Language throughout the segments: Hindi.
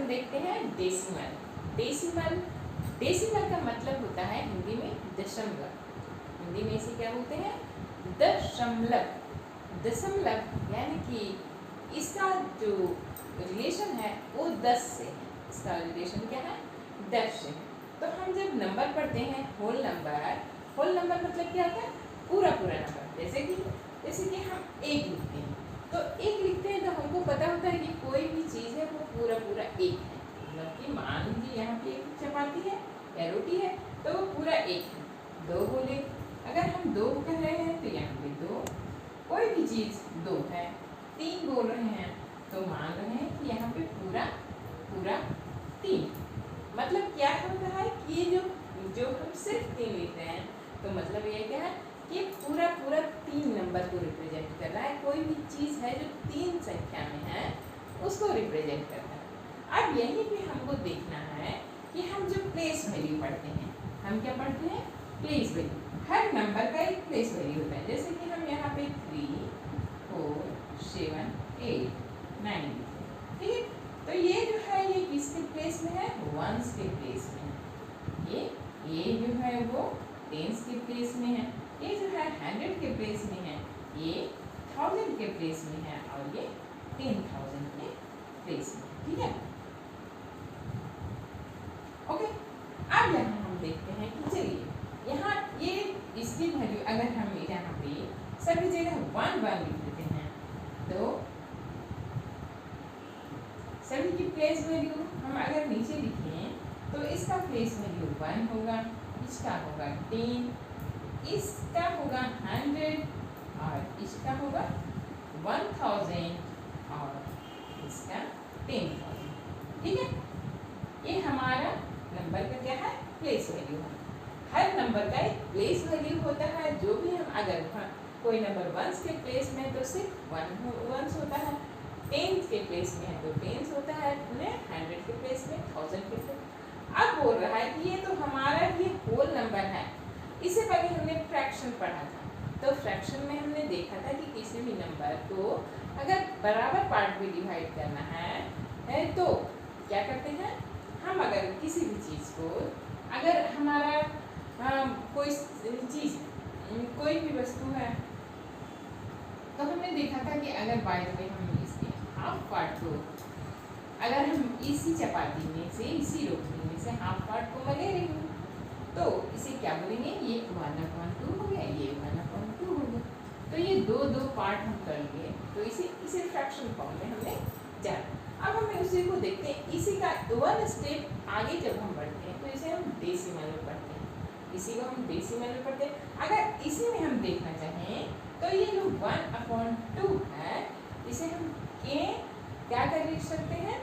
हम देखते हैं डेसिमल। डेसिमल डेसिमल का मतलब होता है हिंदी में दशमलव। हिंदी में इसे क्या बोलते हैं? दशमलव। दशमलव यानी कि इसका जो रिलेशन है वो 10 से है। इसका रिलेशन क्या है? 10 से है। तो हम जब नंबर पढ़ते हैं होल नंबर मतलब क्या होता है? पूरा नंबर। जैसे कि हम एक लिखते हैं, तो एक लिखते हैं तो हमको पता होता है कि कोई भी चीज़ है वो पूरा एक है। मतलब कि मान लीजिए यहाँ पे एक चपाती है या रोटी है तो वो पूरा एक है। दो बोले, अगर हम दो कह रहे हैं तो यहाँ पे दो, कोई भी चीज़ दो है। तीन बोल रहे हैं तो मान रहे हैं कि यहाँ पे पूरा तीन। मतलब क्या होता है कि ये जो हम सिर्फ तीन लिख रहे हैं तो मतलब ये क्या है कि पूरा तीन नंबर को रिप्रेजेंट कर रहा है। कोई भी चीज़ है जो तीन संख्या में है उसको रिप्रेजेंट करता है। अब यहीं पे हमको देखना है कि हम जो प्लेस वैल्यू पढ़ते हैं, हम क्या पढ़ते हैं? Place value. हर नंबर का एक प्लेस वैल्यू होता है। जैसे कि हम यहाँ पे 3, 4, 7, 8, 9 ठीक है। तो ये जो है ये किसके प्लेस में है? वंस के प्लेस में है। ये जो है वो टेंस के प्लेस में है। ये जो है 100 के प्लेस में है। ये 1000 के प्लेस में है और ये 10,000 के प्लेस में। ठीक है, ओके। अब यहाँ हम देखते हैं कि चलिए यहाँ ये इसकी वैल्यू अगर हम यहाँ पे सभी जगह 1 लिख देते हैं तो सभी की प्लेस वैल्यू हम अगर नीचे लिखें तो इसका प्लेस वैल्यू 1 होगा, इसका होगा 10, इसका होगा 100 और इसका होगा 1000 और इसका 10,000। ठीक है, ये हमारा नंबर का क्या है? प्लेस वैल्यू है। हर नंबर का एक प्लेस वैल्यू होता है। जो भी हम अगर कोई नंबर वंस के प्लेस में तो सिर्फ वंस होता है, टेंस के प्लेस में है तो टेंस होता है, 100 के प्लेस में 1000 के प्लेस। अब बोल रहा है कि ये तो हमारा ये होल नंबर है। इससे पहले हमने फ्रैक्शन पढ़ा था, तो फ्रैक्शन में हमने देखा था कि किसी भी नंबर को अगर बराबर पार्ट में डिवाइड करना है तो क्या करते हैं हम? अगर किसी भी चीज़ को अगर हमारा कोई चीज़ कोई भी वस्तु है तो हमने देखा था कि अगर बाय द वे हम इसके हाफ पार्ट को अगर हम इसी चपाती में से इसी रोटी में से हाफ पार्ट को मैं ले रही हूँ तो इसे क्या बोलेंगे? ये 1/2 हो गया, ये 1/2 हो गया। तो ये दो पार्ट हम कर लिए तो इसे फ्रैक्शन फॉर्म में हमने जाना। अब हमें उसी को देखते हैं। इसी का वन स्टेप आगे जब हम बढ़ते हैं तो इसे हम डेसिमल में पढ़ते हैं। इसी को हम डेसिमल में पढ़ते हैं। अगर इसी में हम देखना चाहें तो ये जो 1/2 है इसे हम क्या कर लिख सकते हैं?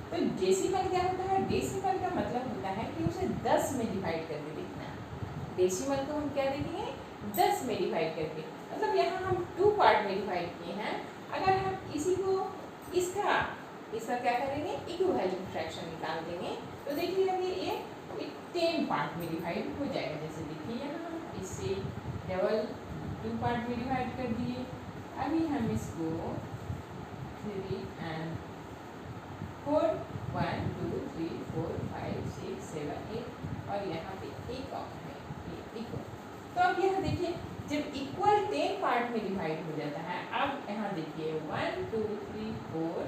तो डेसिमल क्या होता है? डेसिमल का मतलब होता है कि उसे 10 में डिवाइड करके लिखना। डेसिमल को हम क्या देखेंगे? 10 में डिवाइड करके। मतलब यहाँ हम 2 पार्ट में डिवाइड किए हैं। अगर हम इसी को इसका क्या करेंगे? इक्विवेलेंट फ्रैक्शन निकाल देंगे तो देखिएगा कि ये 10 पार्ट में डिवाइड हो जाएगा। जैसे देखिए यहाँ हम इससे डबल 2 पार्ट में डिवाइड कर दिए। अभी हम इसको 3 and 4 1 2 3 4 5 6 7 8 और यहाँ पे एक और है ये इक्वल। तो अब यहाँ देखिए जब इक्वल 10 पार्ट में डिवाइड हो जाता है। अब यहाँ देखिए 1 2 3 4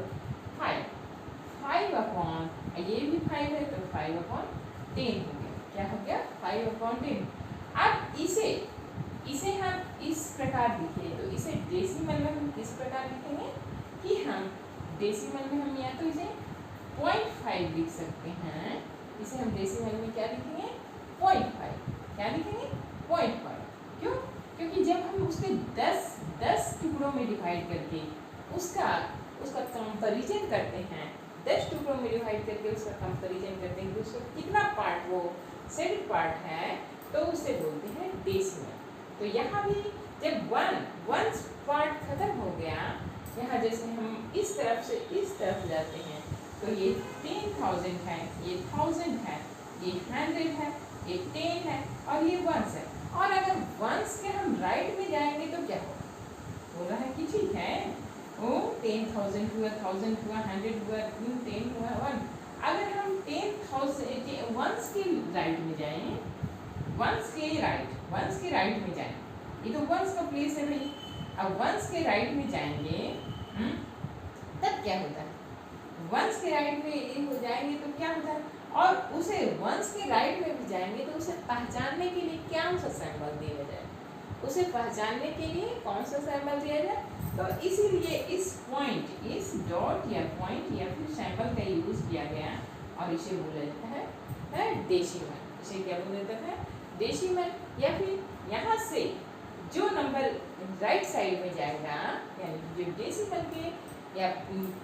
5 अपॉन ये भी 5 है तो 5/10 हो गया। क्या हो गया? 5/10। अब इसे हम इस प्रकार लिखे तो इसे डेसिमल में हम किस प्रकार लिखेंगे कि हम डेसिमल में हम या तो इसे 0.5 लिख सकते हैं। इसे हम डेसिमल में क्या लिखेंगे? 0.5। क्या लिखेंगे? 0.5। क्यों? क्योंकि जब हम उसके 10 टुकड़ों में डिवाइड करके उसका कंपैरिजन करते हैं, 10 टुकड़ों में डिवाइड करके उसका कंपैरिजन करते हैं कि उसका कितना पार्ट वो सेड पार्ट है तो उसे बोलते हैं डेसिमल। तो यहाँ भी जब 1 पार्ट खत्म हो गया, यहाँ जैसे हम इस तरफ से इस तरफ जाते हैं तो ये 10,000 है, ये 1000 है, ये 100 है, ये 10 है और ये 1 है। और अगर 1 के हम राइट में जाएंगे तो क्या होगा? बोल रहा है कि ठीक है 10,000 हुआ, 1000 हुआ, 100 हुआ, 10 हुआ 1। राइट में जाएं, वंस के राइट में जाएं, ये तो वंस का प्लेस है भाई। अब वंस के राइट में जाएंगे तब क्या होता है, वंस के राइट में ये हो जाएंगे तो क्या होता है, और उसे वंस के राइट में भी जाएंगे तो उसे पहचानने के लिए क्या सा सिंबल दिया जाए, उसे पहचानने के लिए कौन सा सिंबल दिया जाए। तो इसीलिए इस पॉइंट, इस डॉट या पॉइंट या फिर सिंबल का यूज किया गया और इसे बोला जाता है डेसिमल। इसे क्या बोला जाता है, डेसिमल। या फिर यहाँ से जो नंबर राइट साइड में जाएगा, यानी जो डेसिमल के या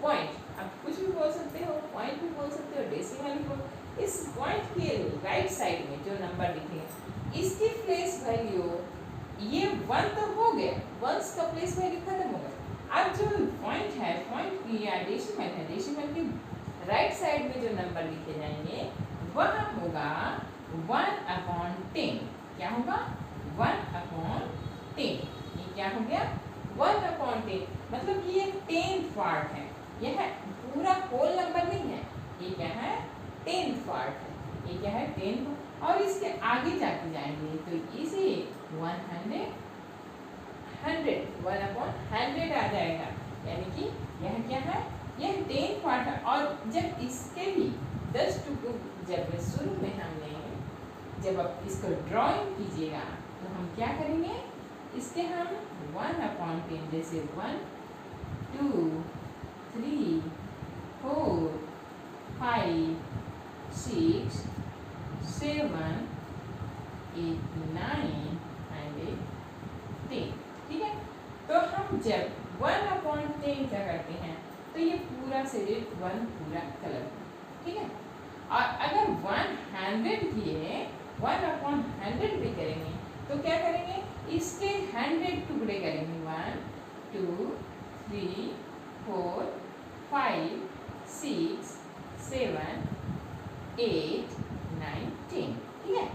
पॉइंट, आप कुछ भी बोल सकते हो, पॉइंट भी बोल सकते हो, डेसिमल भी बोल, इस पॉइंट के राइट साइड में जो नंबर दिखेगा इसकी प्लेस वैल्यू, ये 1 तो हो गया, वंस का प्लेस वैल्यू खत्म हो गया। अब जो पॉइंट है, पॉइंट की या डेसिमल है, डेसिमल की राइट साइड में जो नंबर लिखे जाएंगे वह होगा 1/10। क्या होगा, 1/10। ये क्या हो गया, 1/10, मतलब कि ये 10th पार्ट है, यह पूरा होल नंबर नहीं है, ये क्या है, 10th पार्ट है, ये क्या है, 10th। और इसके आगे जाके जाएंगे तो इसे 100 आ जाएगा, यानी कि यह क्या है, यह 10th पार्ट है। और जब इसके भी 10 टुकड़ों, जब शुरू में हमने, जब आप इसको ड्राइंग कीजिएगा तो हम क्या करेंगे, इसके हम 1/10 जैसे 1 2 3 4 5 6 7 8 9 and 10, ठीक है। तो हम जब 1/10 क्या करते हैं तो ये पूरा सेडेड 1 पूरा कलर, ठीक है। और अगर 100 किए, 1/100 भी करेंगे तो क्या करेंगे, इसके 100 टुकड़े करेंगे, 1 2 3 4 5 6 7 8 9 10, ठीक है।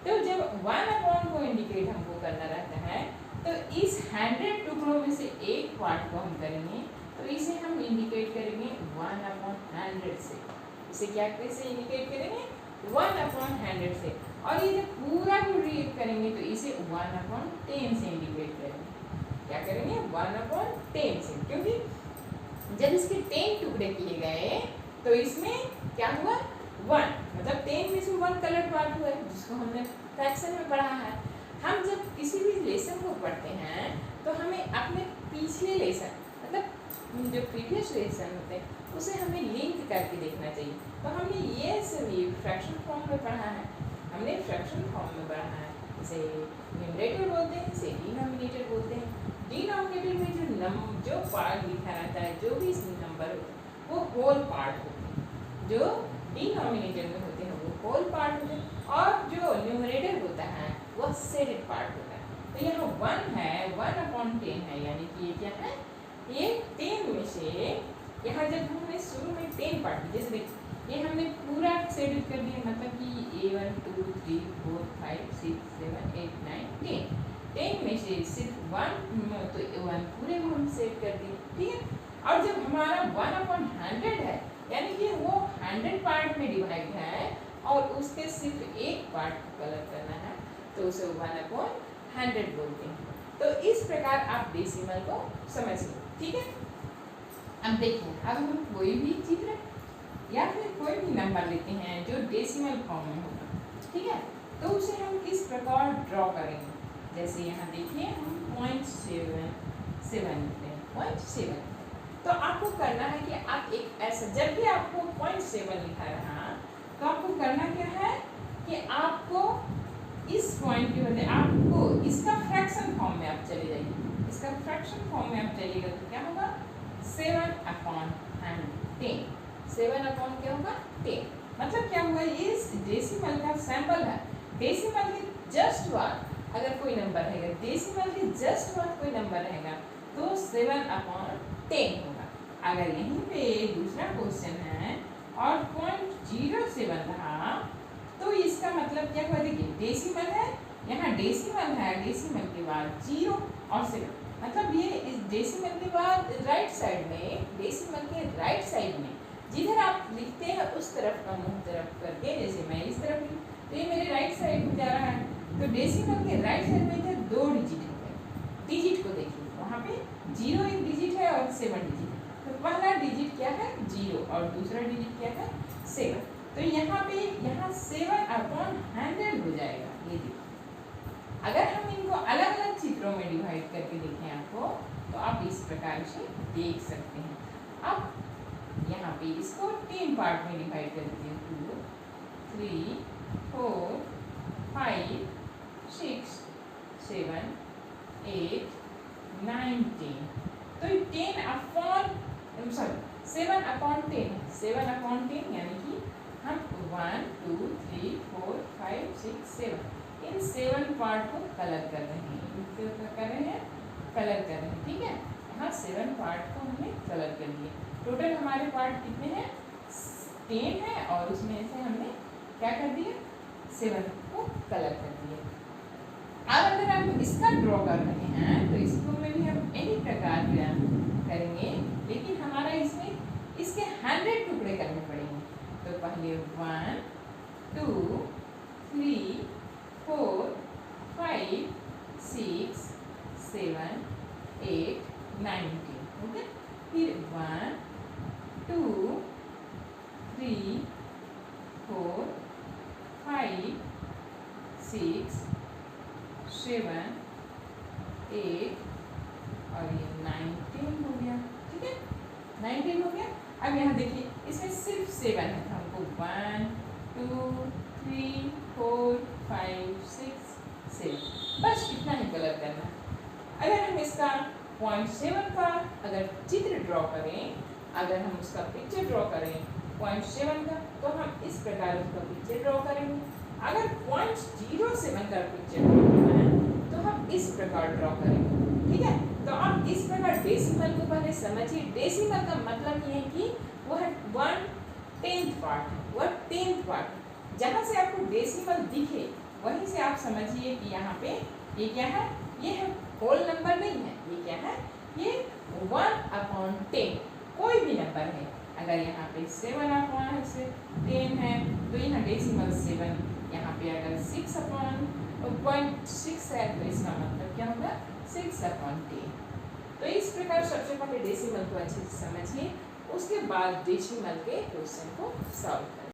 तो जब 1/1 को इंडिकेट हमको करना रहता है तो इस 100 टुकड़ों में से एक पार्ट को हम करेंगे, तो इसे हम इंडिकेट करेंगे 1/100 से। इसे क्या कैसे इंडिकेट करेंगे, 1/100 से। और ये जब पूरा को रीड करेंगे तो इसे 1/10 से इंडिकेट करेंगे। क्या करेंगे, 1/10 से, क्योंकि जब इसके 10 टुकड़े किए गए तो इसमें क्या हुआ, 1, मतलब 10 में से 1 कलर पार्ट हुआ है, जिसको हमने फ्रैक्शन में पढ़ा है। हम जब किसी भी लेसन को पढ़ते हैं तो हमें अपने पिछले लेसन, मतलब जो प्रीवियस लेसन होते हैं उसे हमें लिंक करके देखना चाहिए। तो हमने ये सभी फ्रैक्शन फॉर्म में पढ़ा है, हमने फ्रैक्शन फॉर्म में पढ़ा है, इसे न्यूमरेटर बोलते हैं, इसे डिनोमिनेटर बोलते हैं। डिनोमिनेटर में जो पार्ट लिखा रहता है, जो भी नंबर होता है वो होल पार्ट होते हैं, जो डिनोमिनेटर में होते हैं वो होल पार्ट होते हैं, और जो न्यूमरेटर होता है वह शेडेड पार्ट होता है। तो यहाँ 1 है, 1/10 है, यानी कि ये क्या है, ये 10 में से, यहाँ जब हमने शुरू में 10 पार्ट, जैसे देखिए ये हमने पूरा शेडेड कर दिया, मतलब कि A1 2 3 4 5 6 7 8 9 10, 10 में से सिर्फ 1, तो 1 पूरे को हम सेट कर दिए, ठीक है। और जब हमारा 1/100 है, यानी कि वो 100 पार्ट में डिवाइड है और उसके सिर्फ एक पार्ट को कलर करना है, तो उसे 1/100 बोलते हैं। तो इस प्रकार आप डेसिमल को समझ लो, ठीक है। अब देखिए, अब हम कोई भी चित्र या फिर कोई भी नंबर लेते हैं जो डेसिमल फॉर्म में होगा, ठीक है, तो उसे हम किस प्रकार ड्रॉ करेंगे। जैसे यहाँ देखिए हम 0.77 लिखते हैं, 0.7। तो आपको करना है कि आप एक ऐसा, जब भी आपको 0.7 लिखा रहा तो आपको करना क्या है कि आपको इस पॉइंट के बदले आपको इसका फ्रैक्शन फॉर्म में आप चले जाइए। इसका फ्रैक्शन फॉर्म में आप चलिएगा तो क्या होगा, 7/10। 7 क्या होगा, 10। मतलब क्या हुआ, ये डेसिमल का सैंपल है। डेसिमल के जस्ट बाद अगर कोई नंबर रहेगा, डेसिमल के जस्ट बाद कोई नंबर रहेगा तो 7/10 होगा। अगर यहीं पे दूसरा क्वेश्चन है और 0.07 रहा तो इसका मतलब क्या हुआ, देखिए डेसिमल है, यहाँ डेसिमल है, डेसिमल के बाद 0 और 7, मतलब ये इस डेसिमल के बाद राइट साइड में, डेसिमल के राइट साइड में जिधर आप लिखते हैं उस तरफ का मुंह तरफ करके, जैसे मैं इस तरफ तो ये मेरे राइट साइड में जा रहा है, तो डेसिमल के राइट साइड में इधर 2 डिजिट हो गए। डिजिट को देखिए, वहाँ पे 0 एक डिजिट है और 7 डिजिट है। तो पहला डिजिट क्या है 0 और दूसरा डिजिट क्या है 7। तो यहाँ पे यहाँ 7/100 हो जाएगा। ये देखिए, अगर हम इनको अलग अलग चित्रों में डिवाइड करके देखें आपको, तो आप इस प्रकार से देख सकते हैं। अब यहाँ पे इसको 3 पार्ट में डिवाइड कर देते हैं, 2, 3, 4, 5, 6, 7, 8, 9, 10। तो 7/10, 7/10 यानी कि हम 1, 2, 3, 4, 5, 6, 7 इन 7 पार्ट को कलर कर रहे हैं। कलर कर रहे हैं, ठीक है। यहाँ 7 पार्ट को हमने कलर कर दिए। टोटल हमारे पार्ट कितने हैं 10 है, और उसमें से हमने क्या कर दिया 7 को कलर कर दिया। अब अगर हम इसका ड्रॉ कर रहे हैं तो इसको में भी हम इसी प्रकार करेंगे, लेकिन हमारा इसमें इसके 100 टुकड़े करने पड़ेंगे। तो पहले 1, 2, 3, 4, 5, 6, 7, 8, 9, 10। ओके, फिर 1, 2, 3, 4, 5, 6, 7, 8 और ये 9, 10 हो गया। ठीक है, 9, 10 हो गया। अब यहाँ देखिए, इसमें सिर्फ 7 है, तो हमको 1, 2, 3, 4, 5, 6, 7 बस इतना ही कलर करना है। अगर हम इसका 0.7 का अगर चित्र ड्रॉ करें, अगर हम उसका पिक्चर ड्रॉ करें 0.7 का, तो हम इस प्रकार उसका पिक्चर ड्रॉ करेंगे। अगर 0.07 का पिक्चर ड्रॉ करना है तो हम इस प्रकार ड्रॉ करेंगे। ठीक है, तो आप इस प्रकार डेसिमल को पहले समझिए। डेसिमल का मतलब ये है कि वह 1/10 पार्ट है, वह 10th पार्ट। जहाँ से आपको डेसिमल दिखे वहीं से आप समझिए कि यहाँ पे ये क्या है, ये है होल नंबर नहीं है, ये क्या है, ये 1/10 कोई भी नंबर है। अगर यहाँ पे 7/10 है तो यहाँ डेसिमल 7, यहाँ पे अगर 6/0.6 है तो इसका मतलब क्या होगा 6/10। तो इस प्रकार सबसे पहले डेसिमल को अच्छे से समझिए, उसके बाद डेसिमल के क्वेश्चन को सॉल्व करें।